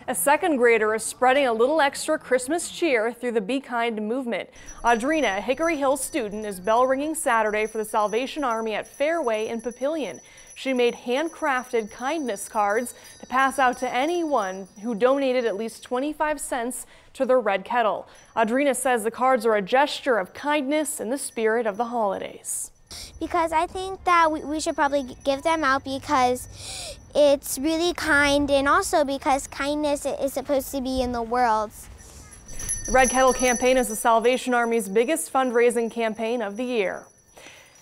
A second grader is spreading a little extra Christmas cheer through the Be Kind movement. Audrina, a Hickory Hill student, is bell ringing Saturday for the Salvation Army at Fairway in Papillion. She made handcrafted kindness cards to pass out to anyone who donated at least 25 cents to their Red Kettle. Audrina says the cards are a gesture of kindness in the spirit of the holidays. Because I think that we should probably give them out because it's really kind, and also because kindness is supposed to be in the world. The Red Kettle campaign is the Salvation Army's biggest fundraising campaign of the year.